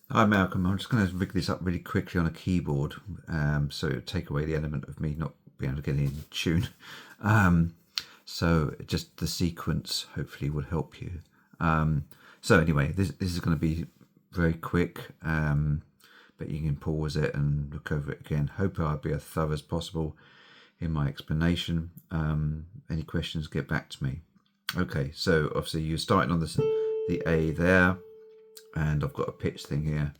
Hi Malcolm, I'm just going to rig this up really quickly on a keyboard, so it'll take away the element of me not being able to get in tune. Um, so just the sequence hopefully will help you. So anyway, this is going to be very quick, but you can pause it and look over it again. Hope I'll be as thorough as possible in my explanation. Any questions, get back to me. Okay, so obviously you're starting on the A there, and I've got a pitch thing here.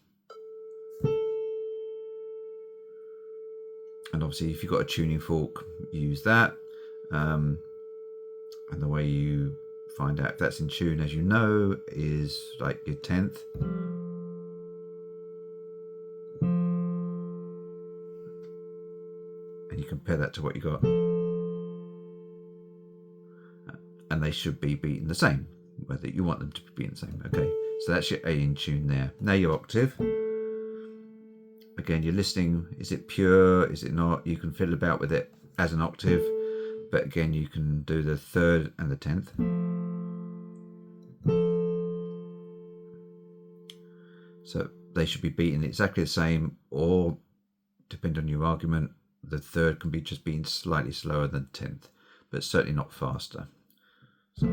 And obviously if you've got a tuning fork, use that. And the way you find out if that's in tune, as you know, is like your 10th. And you compare that to what you got. And they should be beating the same, whether you want them to be beating the same. Okay, so that's your A in tune there. Now your octave. Again, you're listening, is it pure, is it not? You can fiddle about with it as an octave, but again, you can do the 3rd and the 10th. So they should be beating exactly the same, or depending on your argument, the 3rd can be just being slightly slower than the 10th, but certainly not faster. So.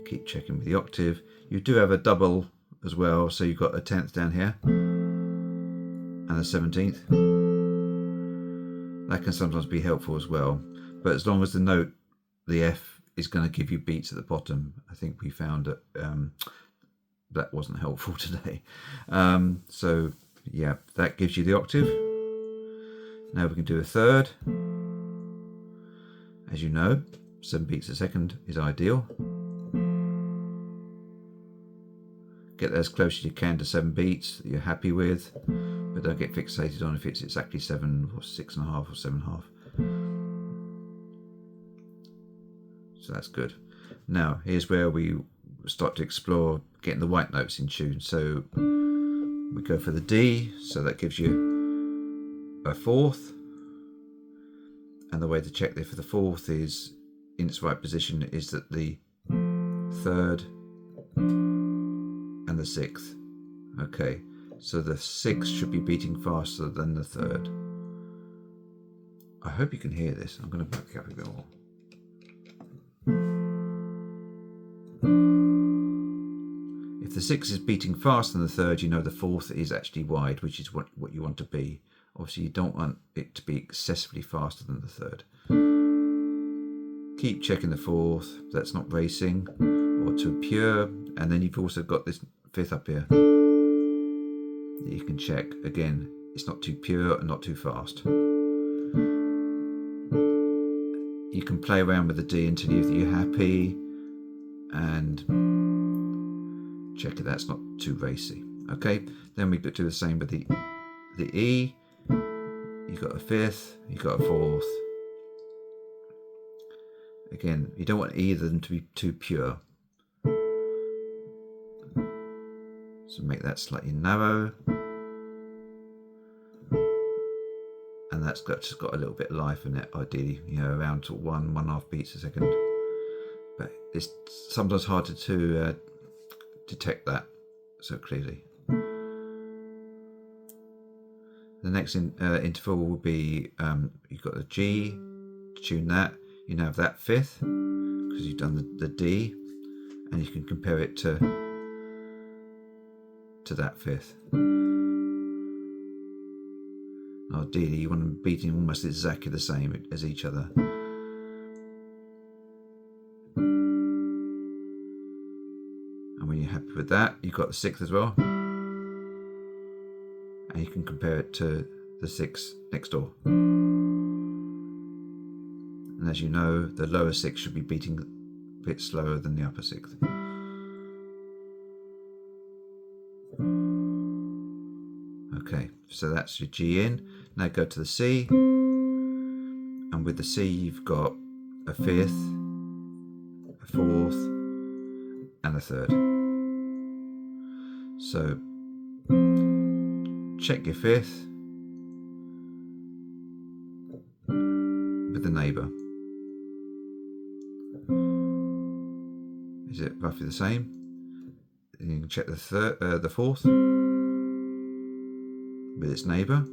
Keep checking with the octave. You do have a double as well, so you've got a 10th down here and a 17th. That can sometimes be helpful as well, but as long as the note, the F, is going to give you beats at the bottom, I think we found that that wasn't helpful today. So yeah, that gives you the octave. Now we can do a 3rd. As you know, 7 beats a second is ideal. Get as close as you can to 7 beats that you're happy with, but don't get fixated on if it's exactly 7 or 6.5 or 7.5. So that's good. Now here's where we start to explore getting the white notes in tune. So we go for the D, so that gives you a 4th, and the way to check there for the 4th is in its right position is that the 3rd and the 6th. Okay, so the 6th should be beating faster than the 3rd. I hope you can hear this. I'm going to back up a bit more. If the 6th is beating faster than the 3rd, you know the 4th is actually wide, which is what you want to be. Obviously, you don't want it to be excessively faster than the 3rd. Keep checking the 4th. That's not racing or too pure. And then you've also got this 5th up here. You can check. Again, it's not too pure and not too fast. You can play around with the D until you're happy, and check it, that's not too racy. Okay, then we do the same with the E. You got a 5th, you got a 4th. Again, you don't want either of them to be too pure, so make that slightly narrow, and that's just got a little bit of life in it, ideally, around to 1.5 beats a second. But it's sometimes harder to detect that so clearly. The next interval will be you've got the G, tune that. You now have that 5th because you've done the D, and you can compare it to that 5th. Ideally, you want them beating almost exactly the same as each other. And when you're happy with that, you've got the 6th as well, and you can compare it to the 6th next door. And as you know, the lower 6th should be beating a bit slower than the upper 6th. Okay, so that's your G in. Now go to the C, and with the C you've got a 5th, a 4th, and a 3rd. So check your 5th with the neighbour. Is it roughly the same? And you can check the fourth with its neighbour.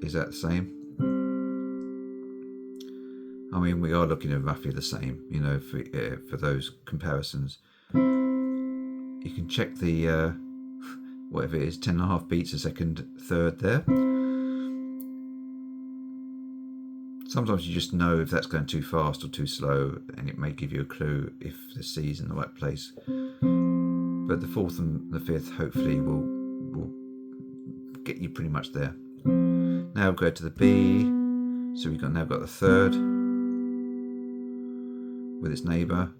Is that the same? I mean, we are looking at roughly the same, you know, for those comparisons. You can check the whatever it is, 10.5 beats a second third there. Sometimes you just know if that's going too fast or too slow, and it may give you a clue if the C is in the right place. But the fourth and the fifth hopefully will get you pretty much there. Now we'll go to the B. So we've now got the third with its neighbour.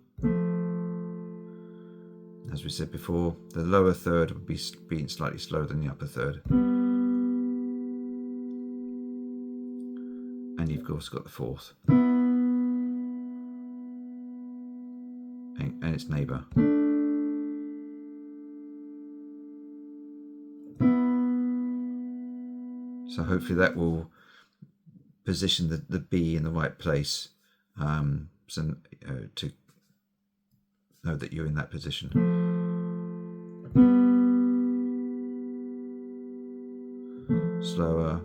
As we said before, the lower third would be being slightly slower than the upper third. And you've also got the fourth. And its neighbour. So hopefully that will position the B in the right place, so to know that you're in that position. Slower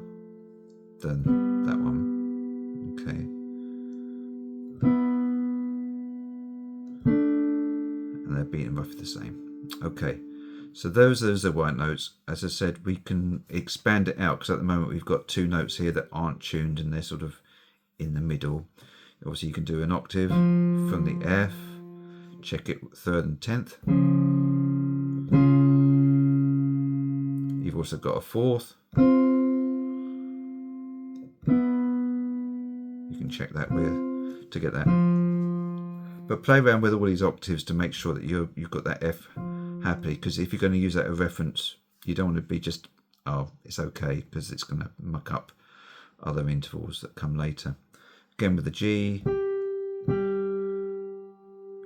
than that one. Okay. And they're beating roughly the same. Okay. So those are the white notes. As I said, we can expand it out because at the moment we've got two notes here that aren't tuned and they're sort of in the middle. Obviously you can do an octave from the F, check it third and 10th. You've also got a fourth. You can check that to get that. But play around with all these octaves to make sure that you've got that F happily, because if you're going to use that as a reference, you don't want to be just, oh, it's okay, because it's going to muck up other intervals that come later. Again with the G,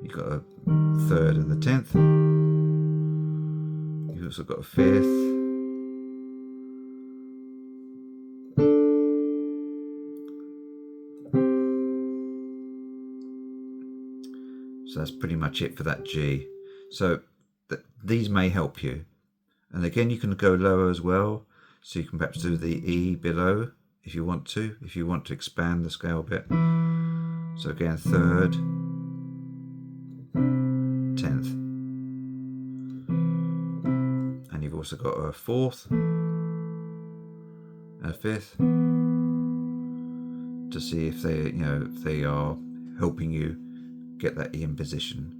you've got a third and the 10th. You've also got a fifth. So that's pretty much it for that G. So these may help you. And again, you can go lower as well. So you can perhaps do the E below if you want to expand the scale a bit. So again, third, 10th. And you've also got a fourth and a fifth to see if they are helping you get that E in position.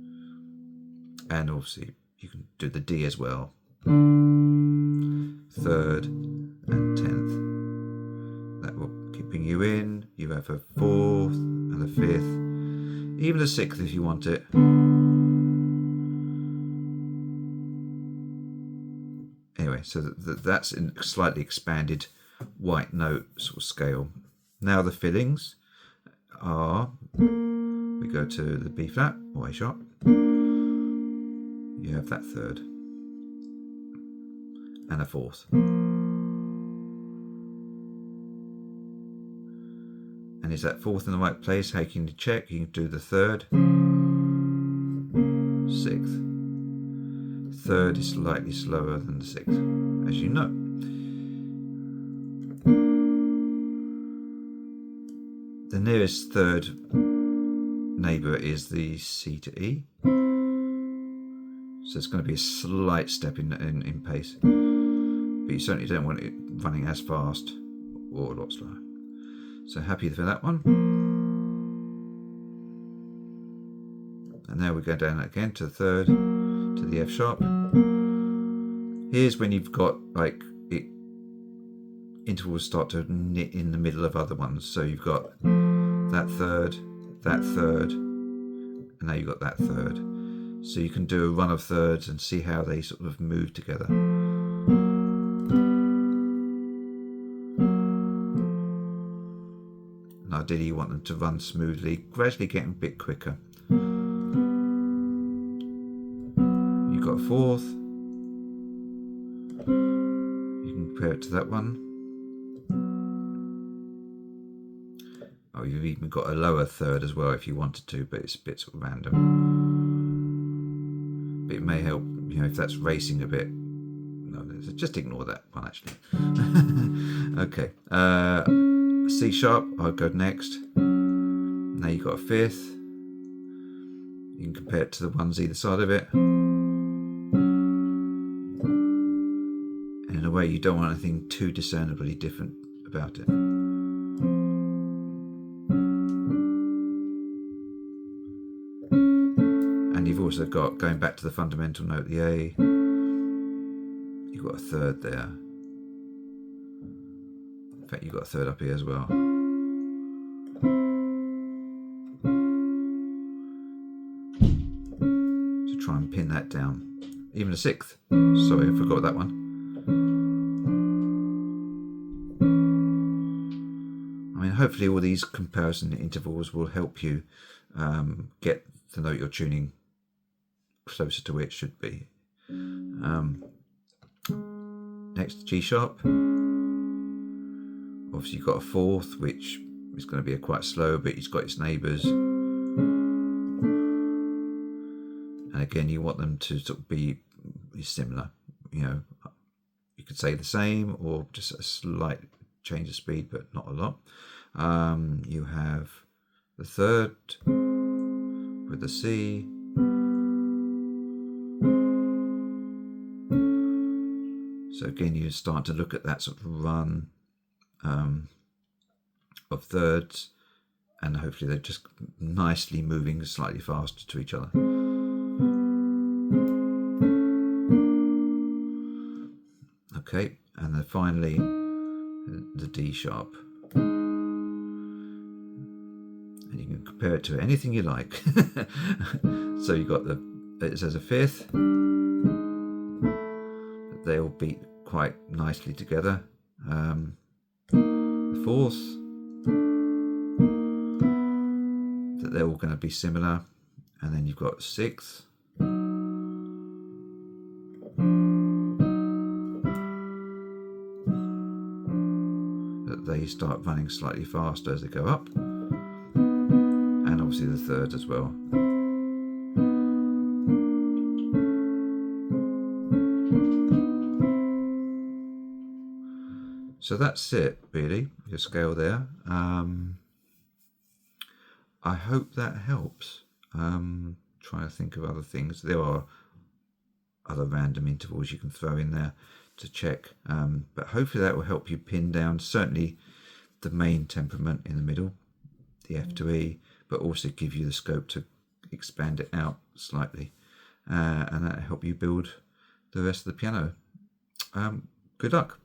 And obviously you can do the D as well. Third and 10th. That will keeping you in. You have a fourth and a fifth, even a sixth if you want it. Anyway, so that's in a slightly expanded white note sort of scale. Now the fillings are, we go to the B flat or A sharp. You have that third and a fourth. And is that fourth in the right place? How can you check? You can do the third, sixth. Third is slightly slower than the sixth, as you know. The nearest third neighbour is the C to E. So it's going to be a slight step in pace. But you certainly don't want it running as fast or a lot slower. So happy for that one. And now we go down again to the third, to the F sharp. Here's when you've got like intervals start to knit in the middle of other ones. So you've got that third, and now you've got that third. So you can do a run of thirds and see how they sort of move together. And ideally you want them to run smoothly, gradually getting a bit quicker. You've got a fourth. You can compare it to that one. Oh, you've even got a lower third as well if you wanted to, but it's a bit sort of random. But it may help, if that's racing a bit. No, just ignore that one actually. Okay, C sharp, I'll go next. Now you've got a fifth. You can compare it to the ones either side of it. And in a way, you don't want anything too discernibly different about it. And you've also got, going back to the fundamental note, the A, you've got a third there. In fact, you've got a third up here as well. So try and pin that down. Even a sixth. Sorry, I forgot that one. I mean, hopefully all these comparison intervals will help you get the note you're tuning closer to where it should be. Next, G sharp. Obviously you've got a fourth, which is going to be quite slow, but it's got its neighbours. And again, you want them to sort of be similar. You could say the same or just a slight change of speed, but not a lot. You have the third with the C. So again, you start to look at that sort of run of thirds, and hopefully they're just nicely moving slightly faster to each other. Okay, and then finally the D sharp. And you can compare it to anything you like. So you've got it says a fifth. They all beat quite nicely together. The fourth, that they're all going to be similar, and then you've got sixth, that they start running slightly faster as they go up, and obviously the third as well. So that's it, really, your scale there. I hope that helps. Trying to think of other things. There are other random intervals you can throw in there to check, but hopefully that will help you pin down certainly the main temperament in the middle, the F to E, but also give you the scope to expand it out slightly, and that'll help you build the rest of the piano. Good luck.